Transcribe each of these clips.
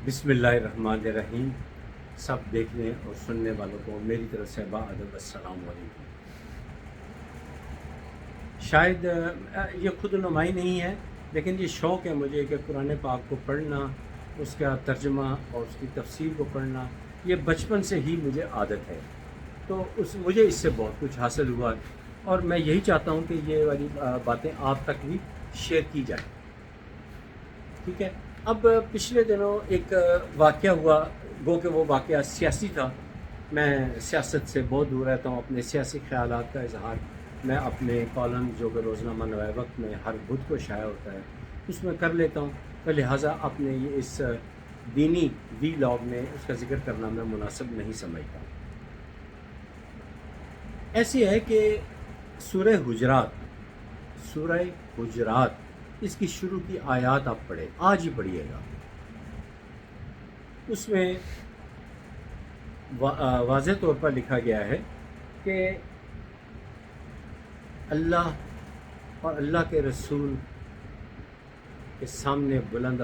بسم اللہ الرحمن الرحیم۔ سب دیکھنے اور سننے والوں کو میری طرف سے باادب السلام علیکم۔ شاید یہ خود نمائی نہیں ہے، لیکن یہ شوق ہے مجھے کہ قرآن پاک کو پڑھنا، اس کا ترجمہ اور اس کی تفسیر کو پڑھنا، یہ بچپن سے ہی مجھے عادت ہے۔ تو مجھے اس سے بہت کچھ حاصل ہوا، اور میں یہی چاہتا ہوں کہ یہ والی باتیں آپ تک بھی شیئر کی جائیں۔ ٹھیک ہے۔ اب پچھلے دنوں ایک واقعہ ہوا، گو کہ وہ واقعہ سیاسی تھا۔ میں سیاست سے بہت دور رہتا ہوں، اپنے سیاسی خیالات کا اظہار میں اپنے کالم جو کہ روزنامہ نوائے وقت میں ہر بدھ کو شائع ہوتا ہے اس میں کر لیتا ہوں، تو لہٰذا اپنے یہ اس دینی وی لاگ میں اس کا ذکر کرنا میں مناسب نہیں سمجھتا۔ ایسی ہے کہ سورہ حجرات اس کی شروع کی آیات آپ پڑھیں، آج ہی پڑھیے گا۔ اس میں واضح طور پر لکھا گیا ہے کہ اللہ اور اللہ کے رسول کے سامنے بلند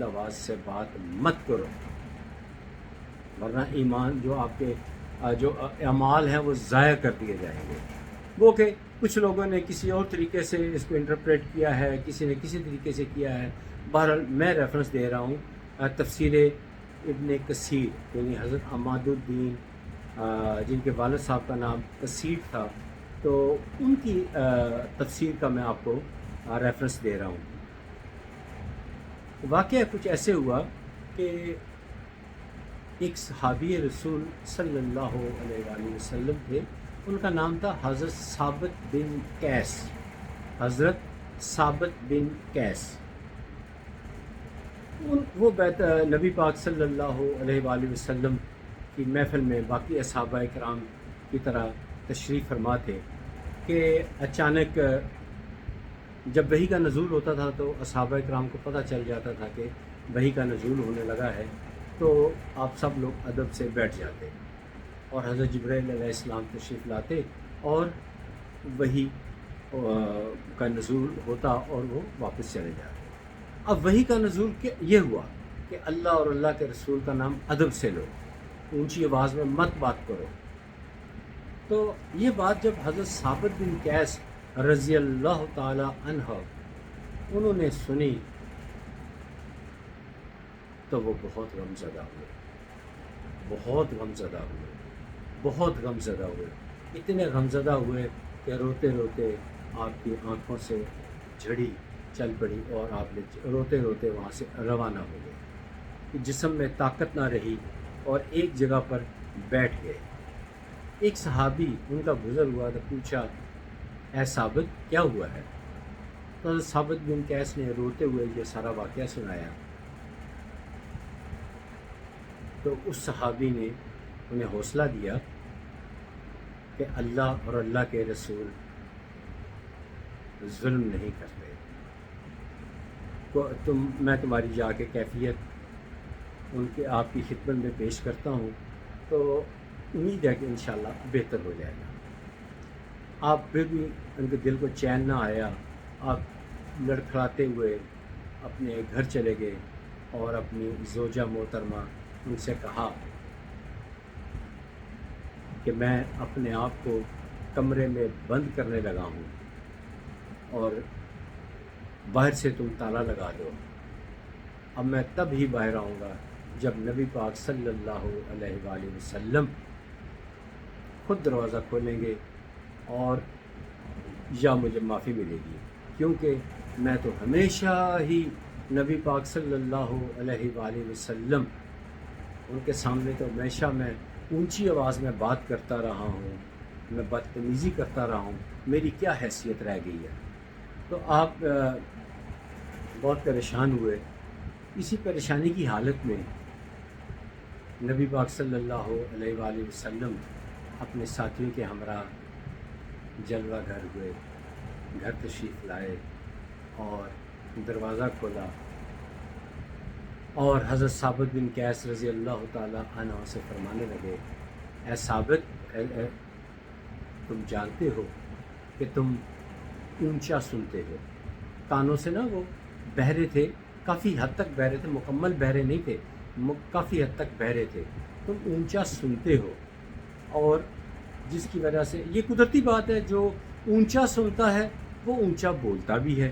آواز سے بات مت کرو، ورنہ ایمان جو آپ کے جو اعمال ہیں وہ ضائع کر دیے جائیں گے۔ وہ کہ کچھ لوگوں نے کسی اور طریقے سے اس کو انٹرپریٹ کیا ہے، کسی نے کسی طریقے سے کیا ہے۔ بہرحال میں ریفرنس دے رہا ہوں تفسیر ابن کثیر، یعنی حضرت عماد الدین جن کے والد صاحب کا نام کثیر تھا، تو ان کی تفسیر کا میں آپ کو ریفرنس دے رہا ہوں۔ واقعہ کچھ ایسے ہوا کہ ایک صحابی رسول صلی اللہ علیہ وآلہ وسلم تھے، ان کا نام تھا حضرت ثابت بن قیس۔ وہ نبی پاک صلی اللہ علیہ وآلہ وسلم کی محفل میں باقی صحابہ کرام کی طرح تشریف فرما تھے کہ اچانک جب وحی کا نزول ہوتا تھا تو صحابہ کرام کو پتہ چل جاتا تھا کہ وحی کا نزول ہونے لگا ہے، تو آپ سب لوگ ادب سے بیٹھ جاتے اور حضرت جبرائیل علیہ السلام تشریف لاتے اور وحی کا نزول ہوتا اور وہ واپس چلے جاتے۔ اب وحی کا نزول یہ ہوا کہ اللہ اور اللہ کے رسول کا نام ادب سے لو، اونچی آواز میں مت بات کرو۔ تو یہ بات جب حضرت ثابت بن قیس رضی اللہ تعالی عنہ انہوں نے سنی تو وہ بہت غمزدہ ہوئے، اتنے غمزدہ ہوئے کہ روتے روتے آپ کی آنکھوں سے جھڑی چل پڑی اور آپ نے روتے روتے وہاں سے روانہ ہو گئے۔ جسم میں طاقت نہ رہی اور ایک جگہ پر بیٹھ گئے۔ ایک صحابی ان کا گزر ہوا تو پوچھا، اے ثابت کیا ہوا ہے؟ تو حضرت ثابت بن قیس نے روتے ہوئے یہ سارا واقعہ سنایا۔ تو اس صحابی نے انہیں حوصلہ دیا کہ اللہ اور اللہ کے رسول ظلم نہیں کرتے، تو میں تمہاری جا کے کیفیت ان کے آپ کی خدمت میں پیش کرتا ہوں، تو امید ہے کہ انشاءاللہ بہتر ہو جائے گا۔ آپ پھر بھی ان کے دل کو چین نہ آیا، آپ لڑکھڑاتے ہوئے اپنے گھر چلے گئے اور اپنی زوجہ محترمہ ان سے کہا کہ میں اپنے آپ کو کمرے میں بند کرنے لگا ہوں اور باہر سے تم تالا لگا دو، اب میں تب ہی باہر آؤں گا جب نبی پاک صلی اللہ علیہ وآلہ وسلم خود دروازہ کھولیں گے اور یا مجھے معافی ملے گی، کیونکہ میں تو ہمیشہ ہی نبی پاک صلی اللہ علیہ وآلہ وسلم ان کے سامنے تو ہمیشہ میں اونچی آواز میں بات کرتا رہا ہوں، میں بدتمیزی کرتا رہا ہوں، میری کیا حیثیت رہ گئی ہے؟ تو آپ بہت پریشان ہوئے۔ اسی پریشانی کی حالت میں نبی پاک صلی اللہ علیہ وآلہ وسلم اپنے ساتھیوں کے ہمراہ جلوہ گھر ہوئے، گھر تشریف لائے اور دروازہ کھولا اور حضرت ثابت بن قیس رضی اللہ تعالیٰ عنہ سے فرمانے لگے، اے ثابت، تم جانتے ہو کہ تم اونچا سنتے ہو، کانوں سے نہ وہ بہرے تھے کافی حد تک بہرے تھے، مکمل بہرے نہیں تھے، کافی حد تک بہرے تھے، تم اونچا سنتے ہو، اور جس کی وجہ سے یہ قدرتی بات ہے، جو اونچا سنتا ہے وہ اونچا بولتا بھی ہے،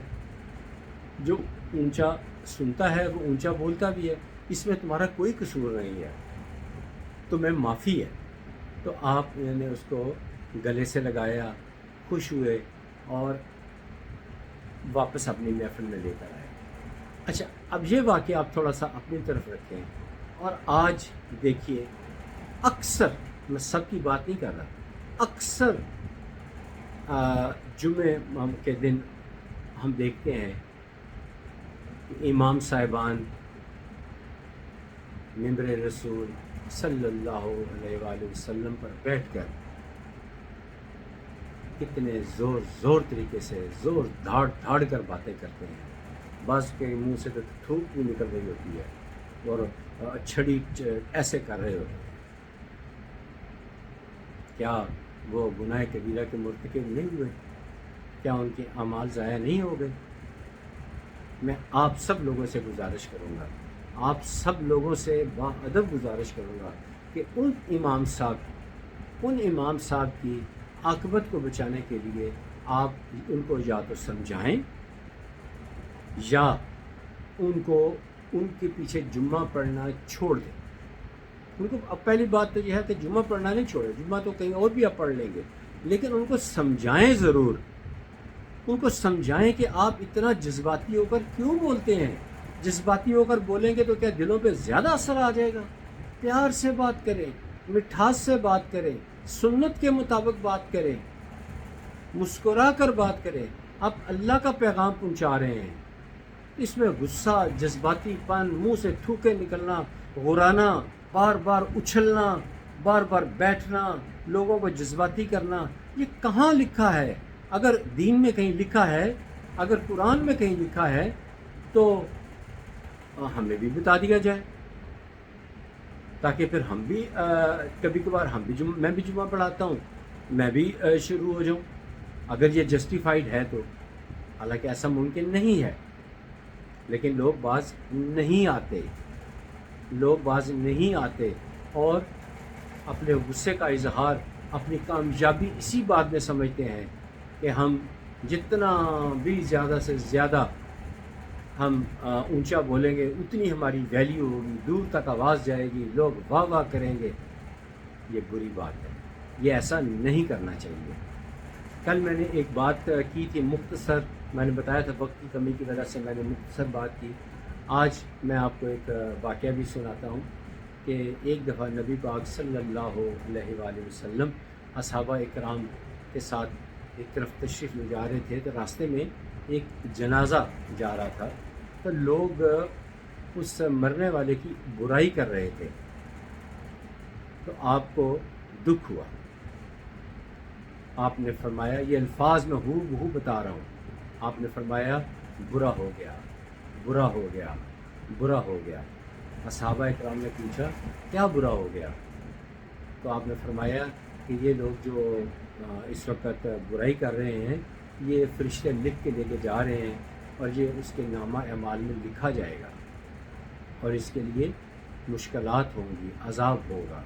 جو اونچا سنتا ہے وہ اونچا بولتا بھی ہے، اس میں تمہارا کوئی قصور نہیں ہے، تمہیں معافی ہے۔ تو آپ نے اس کو گلے سے لگایا، خوش ہوئے اور واپس اپنی محفل میں لے کر آئے۔ اچھا، اب یہ واقعہ آپ تھوڑا سا اپنی طرف رکھیں، اور آج دیکھیے اکثر، میں سب کی بات نہیں کر رہا، اکثر جمعے کے دن ہم دیکھتے ہیں کہ امام صاحبان ممبر رسول صلی اللہ علیہ وآلہ وسلم پر بیٹھ کر کتنے زور زور طریقے سے، زور دھاڑ دھاڑ کر باتیں کرتے ہیں، بعض کے منہ سے تو تھوک بھی نکل رہی ہوتی ہے، اور چھڑی ایسے کر رہے ہوتے ہیں۔ کیا وہ گناہ کبیرہ کے مرتکب نہیں ہوئے؟ کیا ان کے اعمال ضائع نہیں ہو گئے؟ میں آپ سب لوگوں سے گزارش کروں گا، آپ سب لوگوں سے باادب گزارش کروں گا کہ ان امام صاحب کی عاقبت کو بچانے کے لیے آپ ان کو یا تو سمجھائیں، یا ان کے پیچھے جمعہ پڑھنا چھوڑ دیں۔ ان کو اب پہلی بات تو یہ ہے کہ جمعہ پڑھنا نہیں چھوڑے، جمعہ تو کہیں اور بھی آپ پڑھ لیں گے، لیکن ان کو سمجھائیں ضرور، ان کو سمجھائیں کہ آپ اتنا جذباتی ہو کر کیوں بولتے ہیں۔ جذباتی ہو کر بولیں گے تو کیا دلوں پہ زیادہ اثر آ جائے گا؟ پیار سے بات کریں، مٹھاس سے بات کریں، سنت کے مطابق بات کریں، مسکرا کر بات کریں۔ آپ اللہ کا پیغام پہنچا رہے ہیں، اس میں غصہ، جذباتی پن، منہ سے تھوکے نکلنا، غرانا، بار بار اچھلنا، بار بار بیٹھنا، لوگوں کو جذباتی کرنا، یہ کہاں لکھا ہے؟ اگر دین میں کہیں لکھا ہے، اگر قرآن میں کہیں لکھا ہے تو ہمیں بھی بتا دیا جائے، تاکہ پھر ہم بھی کبھی کبھار میں بھی جمعہ پڑھاتا ہوں، میں بھی شروع ہو جاؤں، اگر یہ جسٹیفائیڈ ہے تو۔ حالانکہ ایسا ممکن نہیں ہے، لیکن لوگ باز نہیں آتے، اور اپنے غصے کا اظہار، اپنی کامیابی اسی بات میں سمجھتے ہیں کہ ہم جتنا بھی زیادہ سے زیادہ ہم اونچا بولیں گے اتنی ہماری ویلیو ہوگی، دور تک آواز جائے گی، لوگ واہ واہ کریں گے۔ یہ بری بات ہے، یہ ایسا نہیں کرنا چاہیے۔ کل میں نے ایک بات کی تھی مختصر، میں نے بتایا تھا وقت کی کمی کی وجہ سے میں نے مختصر بات کی۔ آج میں آپ کو ایک واقعہ بھی سناتا ہوں کہ ایک دفعہ نبی پاک صلی اللہ علیہ وآلہ وسلم اصحابہ اکرام کے ساتھ ایک طرف تشریف لے جا رہے تھے، تو راستے میں ایک جنازہ جا رہا تھا، تو لوگ اس مرنے والے کی برائی کر رہے تھے، تو آپ کو دکھ ہوا۔ آپ نے فرمایا، یہ الفاظ میں ہو بتا رہا ہوں، آپ نے فرمایا برا ہو گیا، برا ہو گیا، برا ہو گیا۔ اصحابہ اکرام نے پوچھا کیا برا ہو گیا؟ تو آپ نے فرمایا کہ یہ لوگ جو اس وقت برائی کر رہے ہیں، یہ فرشتے لکھ کے لے کے جا رہے ہیں، اور یہ اس کے نامہ اعمال میں لکھا جائے گا، اور اس کے لیے مشکلات ہوں گی، عذاب ہوگا۔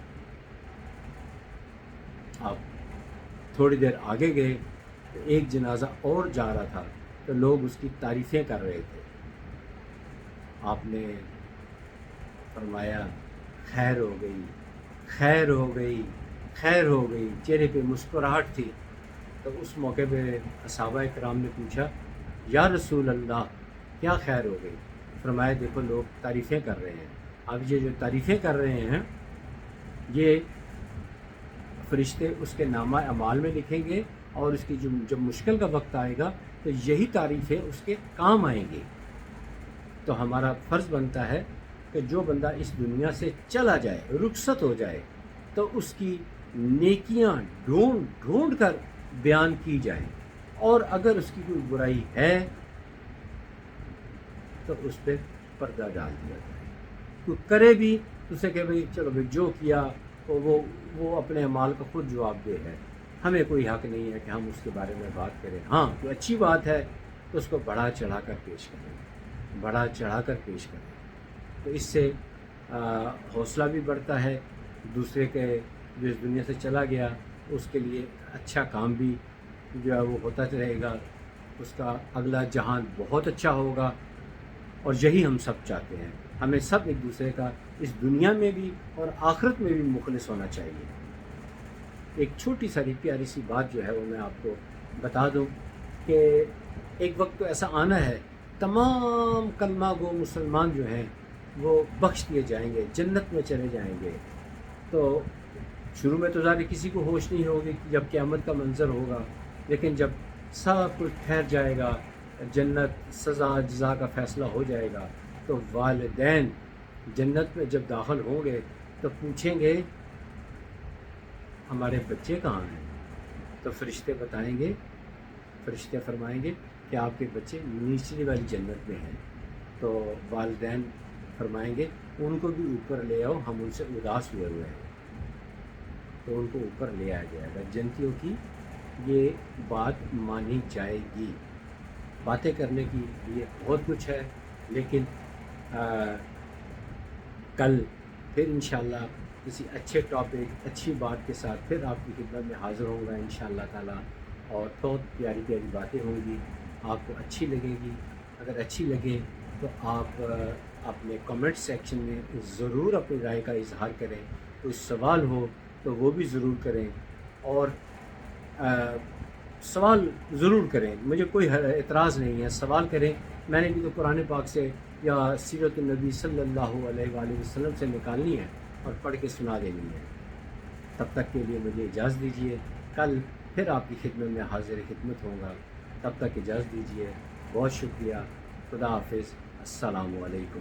آپ تھوڑی دیر آگے گئے تو ایک جنازہ اور جا رہا تھا، تو لوگ اس کی تعریفیں کر رہے تھے۔ آپ نے فرمایا خیر ہو گئی، خیر ہو گئی، خیر ہو گئی، چہرے پہ مسکراہٹ تھی۔ تو اس موقع پہ صحابہ کرام نے پوچھا یا رسول اللہ کیا خیر ہو گئی؟ فرمایا دیکھو لوگ تعریفیں کر رہے ہیں، اب یہ جو تعریفیں کر رہے ہیں یہ فرشتے اس کے نامہ اعمال میں لکھیں گے، اور اس کی جب مشکل کا وقت آئے گا تو یہی تعریفیں اس کے کام آئیں گی۔ تو ہمارا فرض بنتا ہے کہ جو بندہ اس دنیا سے چلا جائے، رخصت ہو جائے، تو اس کی نیکیاں ڈھونڈ کر بیان کی جائیں، اور اگر اس کی کوئی برائی ہے تو اس پہ پردہ ڈال دیا جائے۔ تو کرے بھی تو اسے کہ بھئی چلو بھئی جو کیا وہ اپنے اعمال کا خود جواب دہ ہے، ہمیں کوئی حق نہیں ہے کہ ہم اس کے بارے میں بات کریں۔ ہاں کوئی اچھی بات ہے تو اس کو بڑھا چڑھا کر پیش کریں۔ بڑھا چڑھا کر پیش کریں، تو اس سے حوصلہ بھی بڑھتا ہے، دوسرے کے جو اس دنیا سے چلا گیا اس کے لیے اچھا کام بھی جو ہے وہ ہوتا رہے گا، اس کا اگلا جہان بہت اچھا ہوگا، اور یہی ہم سب چاہتے ہیں۔ ہمیں سب ایک دوسرے کا اس دنیا میں بھی اور آخرت میں بھی مخلص ہونا چاہیے۔ ایک چھوٹی ساری پیاری سی بات جو ہے وہ میں آپ کو بتا دوں کہ ایک وقت تو ایسا آنا ہے، تمام کلمہ گو مسلمان جو ہیں وہ بخش دیے جائیں گے، جنت میں چلے جائیں گے۔ تو شروع میں تو ظاہر کسی کو ہوش نہیں ہوگی جب قیامت کا منظر ہوگا، لیکن جب سب کچھ ٹھہر جائے گا، جنت سزا جزا کا فیصلہ ہو جائے گا، تو والدین جنت میں جب داخل ہوں گے تو پوچھیں گے ہمارے بچے کہاں ہیں؟ تو فرشتے بتائیں گے، فرشتے فرمائیں گے کہ آپ کے بچے نیچلی والی جنت میں ہیں۔ تو والدین فرمائیں گے ان کو بھی اوپر لے آؤ، ہم ان سے اداس ہوئے ہیں۔ تو ان کو اوپر لے آیا جائے گا۔ جنتیوں کی یہ بات مانی جائے گی۔ باتیں کرنے کی لیے بہت کچھ ہے، لیکن کل پھر انشاءاللہ کسی اچھے ٹاپک، اچھی بات کے ساتھ پھر آپ کی خدمت میں حاضر ہوں گا انشاءاللہ تعالیٰ، اور بہت پیاری پیاری باتیں ہوں گی، آپ کو اچھی لگے گی۔ اگر اچھی لگے تو آپ اپنے کمنٹ سیکشن میں ضرور اپنی رائے کا اظہار کریں، کوئی سوال ہو تو وہ بھی ضرور کریں، اور سوال ضرور کریں، مجھے کوئی اعتراض نہیں ہے، سوال کریں۔ میں نے بھی تو قرآن پاک سے یا سیرت النبی صلی اللہ علیہ وآلہ وسلم سے نکالنی ہے اور پڑھ کے سنا دینی ہے۔ تب تک کے لیے مجھے اجازت دیجیے، کل پھر آپ کی خدمت میں حاضر خدمت ہوں گا، تب تک اجازت دیجیے۔ بہت شکریہ، خدا حافظ، السلام علیکم۔